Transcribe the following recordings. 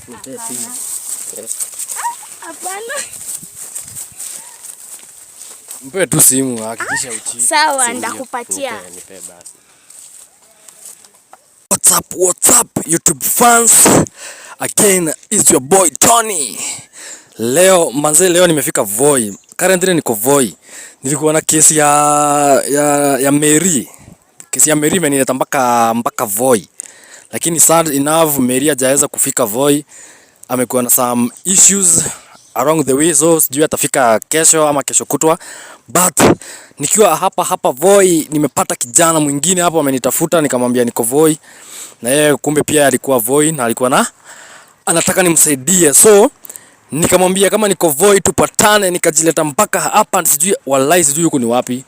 Nipe simu. Hapana. Mpe tu simu, hakikisha uchi. Sawa, ndakupatia. Nipe basi. What's up YouTube fans? Again is your boy Tony. Leo nimefika Voi. Currently niko Voi. Nilikuwa na kesi ya Mary. Kesi ya Mary imenileta mpaka Voi. Lakini sad enough Mary hajaweza kufika Voi. Amekuwa na some issues along the way, so sijui atafika kesho ama kesho kutwa. But nikiwa hapa Voi nimepata kijana mwingine hapo amenitafuta, nikamwambia niko Voi. Na yeye kumbe pia alikuwa Voi na alikuwa anataka nimsaidie. So nikamwambia kama niko Voi tupatane, nikajileta mpaka hapa, sijui wallahi sijui huko ni wapi.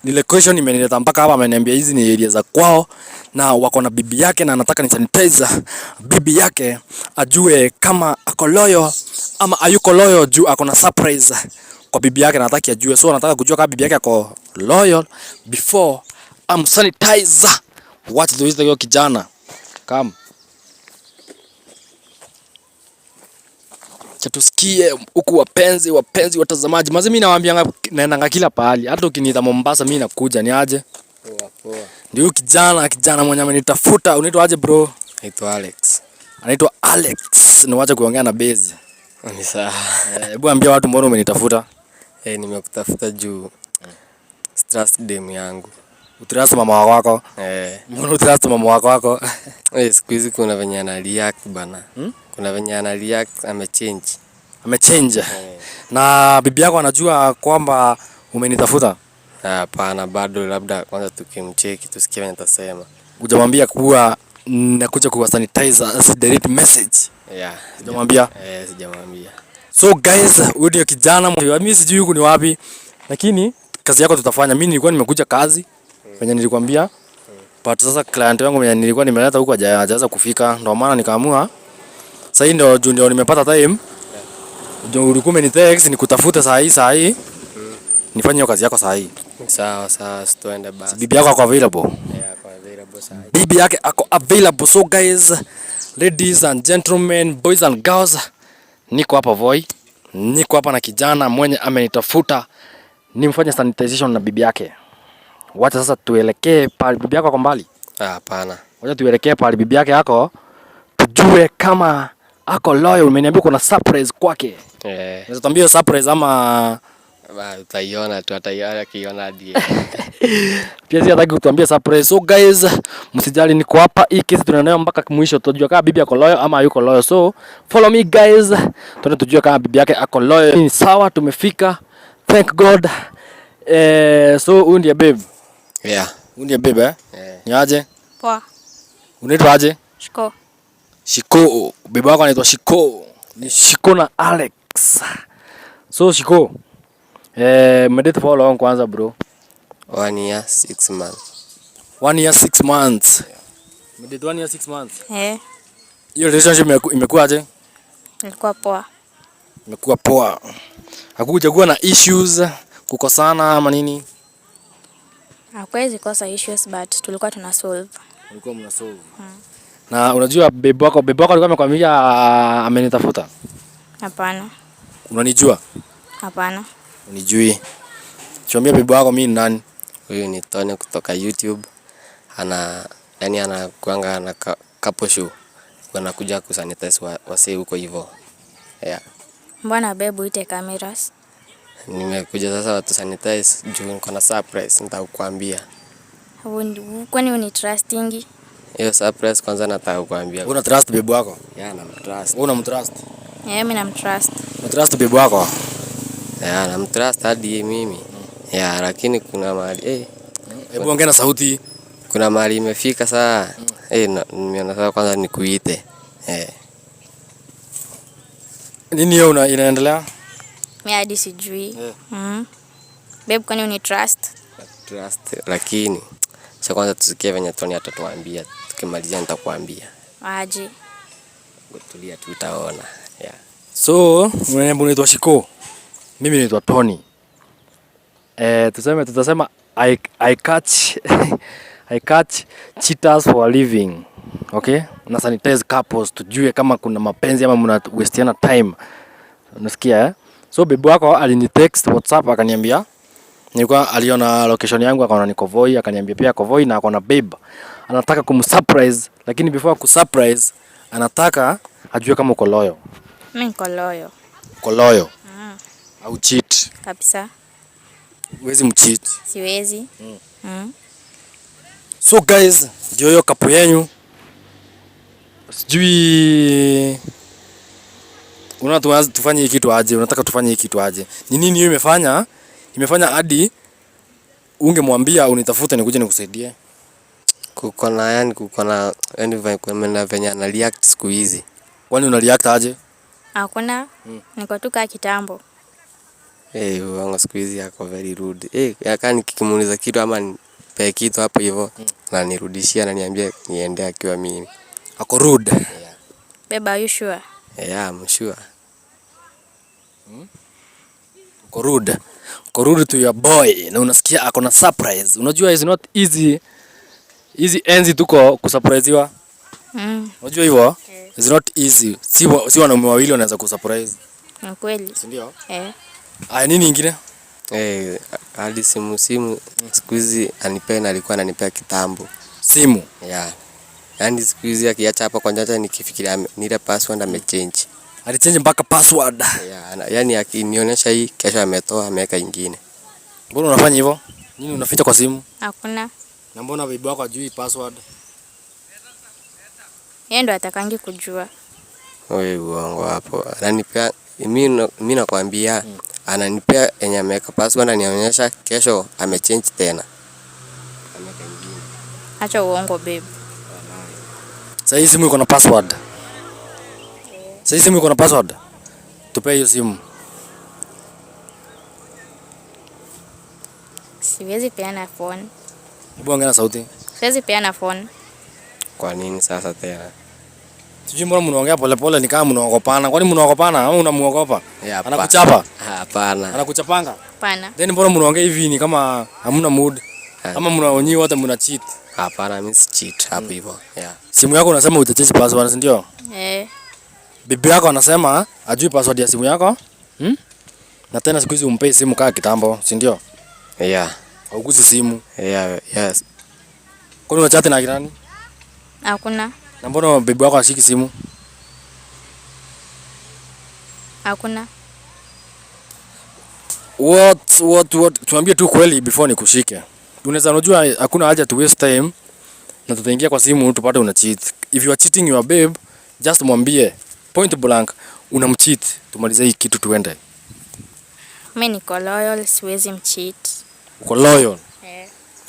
Ni location imenileta mpaka hapa, ameniambia hizi ni area za kwao na wako na bibi yake na anataka ni sanitize bibi yake ajue kama ako loyal ama hayuko loyal, juu ako na surprise kwa bibi yake, nataka ajue. So anataka kujua kama bibi yake ako loyal before sanitize. Watch the hiyo kijana. Come. Chatusikie huku wapenzi watazamaji. Mazi mimi nawaambia naendanga kila pahali. Hata ukiniita Mombasa mimi nakuja, ni aje? Poa. Ndio kijana mwenye amenitafuta. Unaitwa aje bro? Naitwa Alex. Anaitwa Alex. Niwache kuongea na Bezi. Ni sawa. Hebu ambia watu mbona umenitafuta? Nimekutafuta juu stress dem yangu. Utrust mama wako? Mbona utrust mama wako? Siku hizi kuna venye ana react bana. Kuna venye ana react, Amechange. Na bibi yako anajua kwamba umenitafuta? Hapana, bado, labda kwanza tukimcheki tusikie venye atasema. Hujamwambia kuwa nakuja kuwa sanitize as direct message? Hujamwambia? Sijamwambia. So guys, huyu ndio kijana, mimi sijui huko ni wapi, lakini kazi yako tutafanya. Mimi nilikuwa nimekuja kazi venye nilikwambia. But sasa client wangu mwenye nilikuwa nimeleta huko hajaweza kufika, ndio maana nikaamua sasa ndio nimepata time. Ndio ulikuwa umenitext nikutafuta saa hii. Nifanye hiyo kazi yako saa hii. Sawa, tuende basi. Bibi yako ako available? Ako available saa hii. Bibi yake ako available. So guys, ladies and gentlemen, boys and girls, niko hapa Voi. Niko hapa na kijana mwenye amenitafuta nimfanye sanitization na bibi yake. Wacha sasa tuelekee pale bibi yako ako mbali? Hapana. Wacha tuelekee pale bibi yake yako tujue kama ako loyal. Umeniambia kuna surprise kwake. Unaweza tuambie surprise ama utaiona tu, akiona hadi. Pia si hataki kutuambia surprise. So guys, msijali niko hapa. Hii kesi tunaenda mpaka mwisho tutajua kama bibi yako loyal ama hayuko loyal. So follow me guys. Tuende tujue kama bibi yake ako loyal. Ni sawa, tumefika. Thank God. So huyu ndiye babe. Huyu ndiye babe Ni aje? Poa. Unaitwa aje? Shiko. Bibi wako anaitwa Shiko. Ni Shiko na Alex. So Shiko, mmedate for how long kwanza bro? 1 year 6 months. 1 year 6 months. Mmedate 1 year 6 months? Hiyo relationship imekuwa aje? Ilikuwa poa. Imekuwa poa. Hakuja kuwa na issues, kukosana ama nini? Hakuwezi kosa issues, but tulikuwa tuna solve. Ulikuwa mna solve. Na unajua babe wako alikuwa amekwambia amenitafuta? Hapana. Unanijua? Hapana. Unijui. Chambia babe wako mimi ni nani? Huyu ni Tony kutoka YouTube. Anakuanga na couple show. Wanakuja kusanitize wasee huko hivyo. Mbona babe uite cameras? Nimekuja sasa watu sanitize juu niko na surprise nitakuambia. Kwani uni trustingi? Hiyo surprise kwanza nataka kukuambia. Una trust babe wako? Namtrust. Unamtrust? Mimi namtrust. Unamtrust babe wako? Namtrust hadi mimi. Lakini kuna mahali hebu ongea na sauti. Kuna mahali imefika saa. Nimeona sasa kwanza nikuite. Nini hiyo inaendelea? Mimi hadi sijui. Babe, kwani uni trust? Trust, lakini kwanza tusikie venye Tony atatuambia. Tukimalizia nitakuambia. Aje. Tulia tu utaona. So, unaitwa Shiko. Mimi naitwa Tony. Tutasema I catch cheaters for a living. Okay? Una sanitize couples tujue kama kuna mapenzi ama mna wasteana time. Unasikia eh? So babe wako alinitext WhatsApp akaniambia nilikuwa aliona location yangu akaona niko Voi, akaniambia pia ako Voi na akona babe. Anataka kumsurprise lakini before kusurprise anataka ajue kama uko loyal. Mimi niko loyal. Uko loyal? Au cheat? Kabisa. Huwezi mcheat. Siwezi. So guys, ndio hiyo kapu yenu. Sijui unataka tufanye hiki kitu aje? Unataka tufanye hiki kitu aje? Ni nini hiyo imefanya? Imefanya hadi ungemwambia unitafute nikuje nikusaidie. Kuko na yani venye ana react siku hizi. Kwani una react aje? Hakuna. Niko tu kaa kitambo. Uongo siku hizi yako very rude. Yaka nikimuuliza kitu ama nipe kitu hapo hivyo na nirudishia na niambie niende akiwa mimi. Ako rude. Yeah. Babe, are you sure? Yeah, I'm sure. Uko rude. Uko rude to your boy. Na unasikia ako na surprise. Unajua is not easy. Easy enzi tuko kusurpriseiwa. Unajua hivyo? It's not easy. Si wanaume wawili wanaweza kusurprise. Ni kweli. Si ndio? Eh. Nini ingine? Hadi simu siku hizi anipenda, alikuwa ananipea kitambo. Simu? Yeah. Yaani siku hizi akiacha hapo kwa njata nikifikiria nile password amechange. Alichange mpaka password. Yeah, yaani akinionyesha hii kesho ametoa ameweka ingine. Mbona unafanya hivyo? Nini unaficha kwa simu? Hakuna. Na mbona bibi wako ajui password? Yeye ndo atakangi kujua. Wewe uongo hapo. Ananipea mimi nakwambia ananipea yenye ameweka password anionyesha kesho amechange tena. Ameweka ingine. Acha uongo babe. Sasa hii simu iko na password. Sasa hii simu iko na password. Tupe hiyo simu. Siwezi peana phone. Hebu ongea na sauti. Siwezi peana phone. Kwa nini sasa tena? Sijui mbona mnaongea polepole ni kama mnaogopana. Kwani mnaogopana au unamuogopa? Anakuchapa? Hapana. Anakuchapanga? Hapana. Then mbona mnaongea hivi ni kama hamna mood? Ama mnaonyi wote mna cheat? Hapana, mimi si cheat hapo hivyo. Yeah. Simu yako unasema utachange password, ndio? Bibi yako anasema ajui password ya simu yako? Na tena siku hizi umpe simu kama kitambo, si ndio? Yeah. Hauguzi simu. Yeah, yes. Kwani unachat na kirani? Hakuna. Na mbona bibi wako ashiki simu? Hakuna. What tuambie tu kweli before nikushike. Unaweza unajua hakuna haja to waste time na tutaingia kwa simu tupate una cheat. If you are cheating your babe, just mwambie point blank unamcheat. Tumalize hii kitu tuende. Mimi niko loyal, siwezi mcheat. Uko loyal?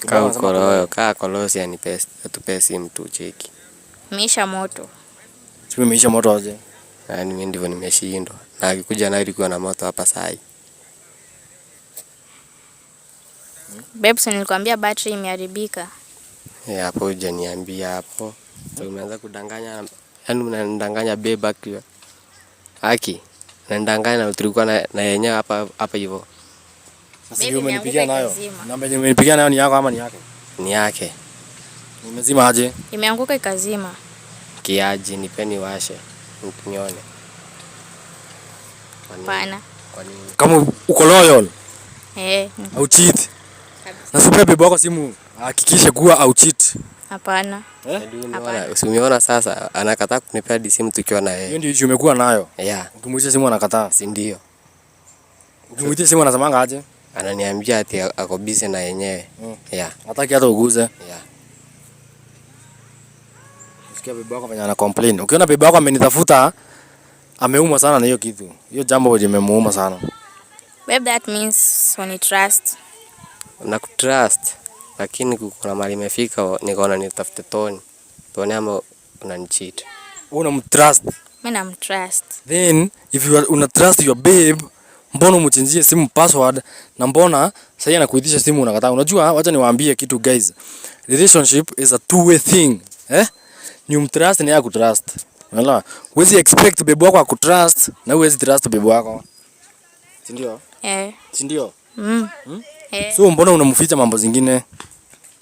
Kaa uko loyal, kaa kolosi anipe atupe simu tu cheki. Meisha moto. Simu imeisha moto aje? Yaani mimi ndivyo nimeshindwa. Na akikuja na ilikuwa na moto hapa saa hii. Babe, si nilikwambia battery imeharibika. Hapo hujaniambia hapo. Umeanza kudanganya, yaani unanidanganya babe akiwa. Haki. Unanidanganya na tulikuwa na yenyewe hapa hivyo. Sasa hiyo umenipigia nayo. Namba yenyewe umenipigia nayo ni yako ama ni yake? Ni yake. Umezima aje? Imeanguka ikazima. Kiaji nipeni washe. Nione. Hapana. Kwa nini? Kama uko loyal? Au cheat? Na super babe wako simu hakikisha kuwa au cheat. Hapana. Umeona sasa anakataa kunipea simu tukiwa na yeye. Hiyo ndio umekuwa nayo. Yeah. Ukimuita simu anakataa. Si ndio? Ukimuita simu anasemanga aje? Ananiambia ati ako busy na yenyewe. Yeah. Hataki hata uguze. Yeah. Sikia bibi wako fanya ana complain. Ukiona bibi wako amenitafuta ameuma sana na hiyo kitu. Hiyo jambo limemuuma sana. Babe, that means when you trust. Nakutrust. Lakini kuna mahali imefika nikaona nitafute Tony ama unanicheat. Unamtrust? Mimi namtrust. Then if you una trust your babe, mbona umchangie simu password na mbona sasa anakuitisha simu unakataa? Unajua, wacha niwaambie kitu guys. Relationship is a two-way thing. Ni umtrust na yeye akutrust. Unaelewa? Huwezi expect babe wako akutrust na huwezi trust babe wako. Si ndio? Si ndio? So mbona unamficha mambo zingine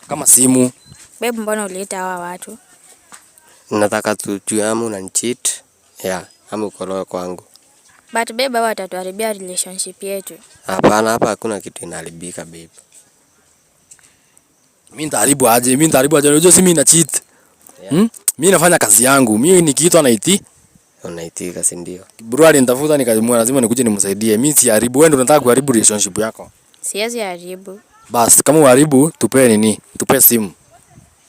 kama simu? Babe, mbona uliita hawa watu? Nataka tujue ama unanicheat. Ama uko loyal kwangu. But babe, watatuharibia relationship yetu. Hapana, hapa hakuna kitu inaharibika babe. Mimi nitaharibu aje? Unajua si mimi na cheat. Mimi nafanya kazi yangu. Mimi nikiitwa naiti. Unaitika, si ndio? Bro alinitafuta nikamwona lazima nikuje nimsaidie. Mimi si haribu, wewe ndio unataka kuharibu relationship yako. Siwezi haribu. Bas, kama uharibu, tupe nini? Tupe simu.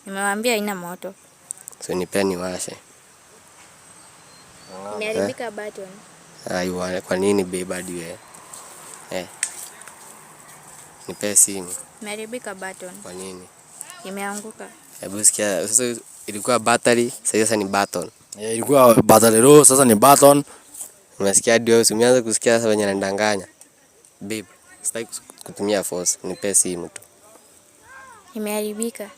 Nimewambia haina moto. So nipe niwashe. Imeharibika button. Aiwa, kwa nini babe hadi wewe? Nipe simu. Imeharibika button. Kwa nini? Imeanguka. Hebu sikia, sasa ilikuwa battery, sasa ni button. Ilikuwa battery low, sasa ni button. Umesikia hadi wewe umeanza kusikia sasa wenye anadanganya. Babe, sitaki kutumia force, nipe simu tu. Imeharibika.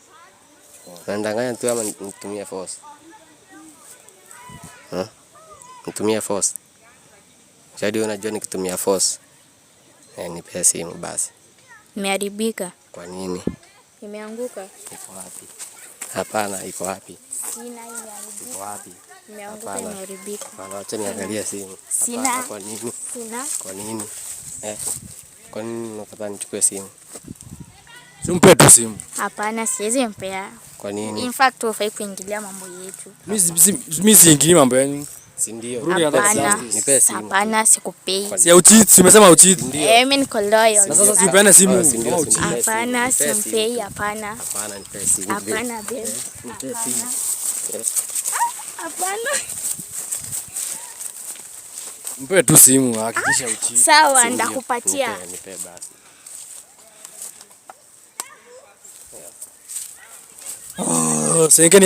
Unadanganya tu ama nitumie force? Nitumie force. Jadi unajua nikitumia force. Nipe simu basi. Imeharibika. Kwa nini? Imeanguka. Iko wapi? Hapana, iko wapi? Sina, imeharibika. Iko wapi? Imeanguka, imeharibika. Hapana, acha niangalie simu. Sina. Kwa nini? Sina. Kwa nini? Kwa nini unataka nichukue simu? Simpe tu simu. Hapana, siwezi mpea. Kwa nini? In fact, hufai kuingilia mambo yetu. Mimi siingii mambo yenu. Si ndio? Hapana. Nipe simu. Hapana, sikupei. Si ya ucheat, umesema ucheat. Mimi niko loyal. Na sasa sipeane simu. Hapana, simpei, hapana. Hapana, nipe simu. Hapana, babe. Nipe simu. Hapana. Mpe tu simu, hakikisha ucheat. Sawa, ndakupatia. Nipe basi. Sengeni